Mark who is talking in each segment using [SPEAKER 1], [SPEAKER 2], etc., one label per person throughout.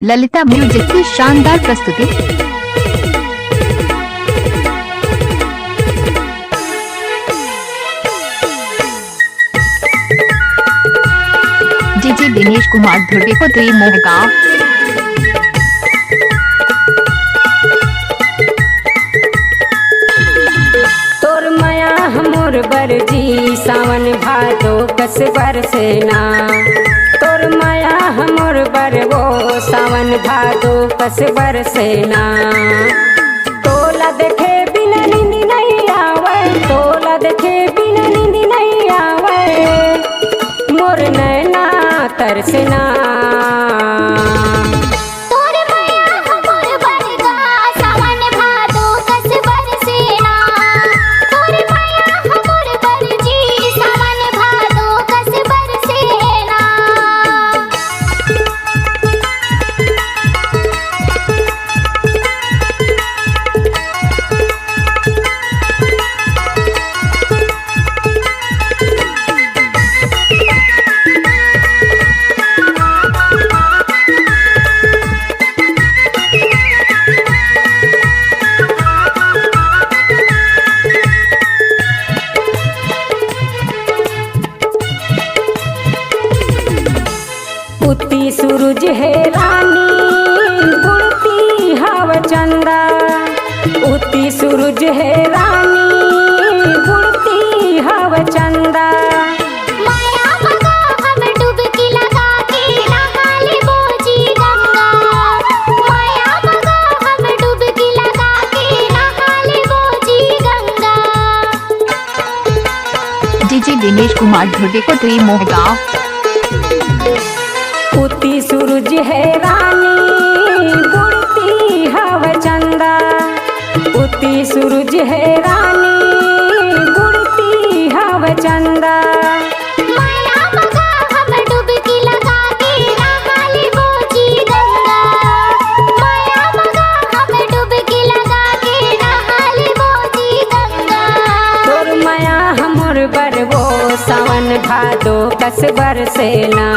[SPEAKER 1] Lalita music की शानदार प्रस्तुति। डीजे दिनेश कुमार धुर्वे को तुई मोहगांव।
[SPEAKER 2] तोर माया हमोर बरजी सावन भादो कस बरसेना। तोर माया हमोर बरवो सावन भादो कस बरसेना। तोला देखे बिना नींद नहीं आवे, तोला देखे बिना नींद नहीं आवे, मोर नैना तरसना। उती सूरज है रानी बुढ़ती हव चंदा। उती सूरज है रानी बुढ़ती हव चंदा।
[SPEAKER 3] माया मगा हम डुबकी लगा के नहा ले बोजी गंगा। माया मगा हम डुबकी लगा के नहा ले बोजी गंगा।
[SPEAKER 1] डीजे दिनेश कुमार धुर्वे को तुई मोहगांव।
[SPEAKER 2] उती सूरज है रानी बुढ़ती हव चंदा। उती सूरज है रानी बुढ़ती हव चंदा।
[SPEAKER 3] माया मगा हम डुबकी लगा के नहा ले बोजी गंगा। माया मगा हम डुबकी लगा के नहा ले बोजी गंगा।
[SPEAKER 2] तोर माया हमर बरवो सावन भादो कस बरसेना।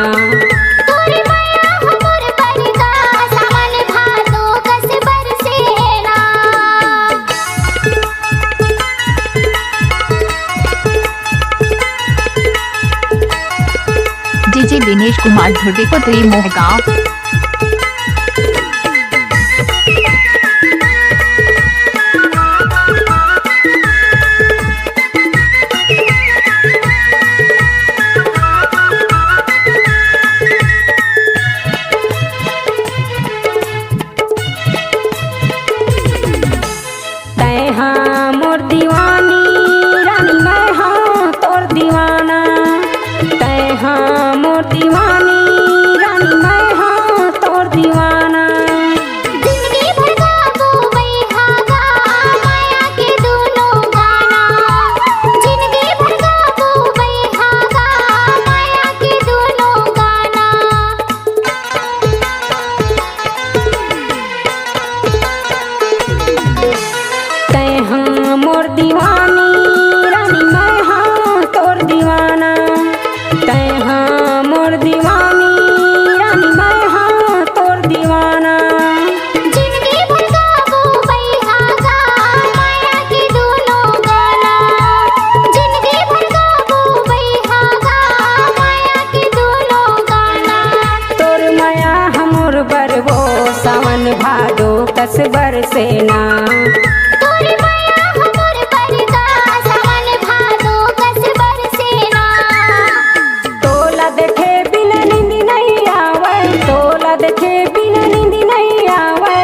[SPEAKER 1] डीजे दिनेश कुमार धुर्वे को तुई मोहगांव।
[SPEAKER 2] तै हाँ मोर दीवानी रानी मैं हाँ तोर दीवाना। तै हाँ मोर दीवानी रानी मैं हाँ तोर दीवाना।
[SPEAKER 3] जिंदगी भर गाबो बैहागा माया के दोनों गाना। जिंदगी भर गाबो बैहागा माया के दोनों गाना।
[SPEAKER 2] तै हाँ मोर दीवानी रानी मैं हाँ तोर दीवाना। तै हाँ मोर दीवानी रानी मैं हाँ तोर दीवाना।
[SPEAKER 3] जिंदगी भर गाबो बैहागा माया के दोनों गाना। जिंदगी भर गाबो बैहागा माया के दोनों गाना।
[SPEAKER 2] तोर माया हमोर बरवो सावन भादो कस बरसेना।
[SPEAKER 3] तोर माया हमर बरगा सावन भादो कस बरसेना।
[SPEAKER 2] तोला देखे बिना नींद नहीं आवे, तोला देखे बिना नींद नहीं आवे,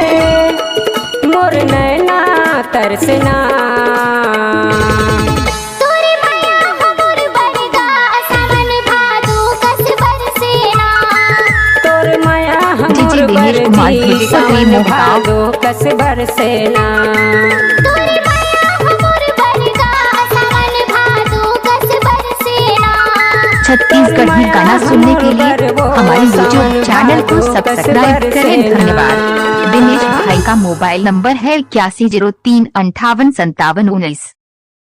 [SPEAKER 2] मोर नैना तरसना।
[SPEAKER 3] तोर माया हमर बरगा सावन भादो कस बरसेना।
[SPEAKER 2] तोर माया हमोर
[SPEAKER 1] दिनेश कुमार धुर्वे
[SPEAKER 2] बरजी
[SPEAKER 1] को तुई
[SPEAKER 2] सावन
[SPEAKER 1] मोहगांव।
[SPEAKER 2] भादो कस बरसेना।
[SPEAKER 3] तोर माया हमर बरगा सावन भादो कस बरसेना।
[SPEAKER 1] छत्तीसगढ़ी गाना सुनने के लिए हमारे यूट्यूब चैनल को सब्सक्राइब करें। धन्यवाद। दिनेश भाई का मोबाइल नंबर है 8103585719।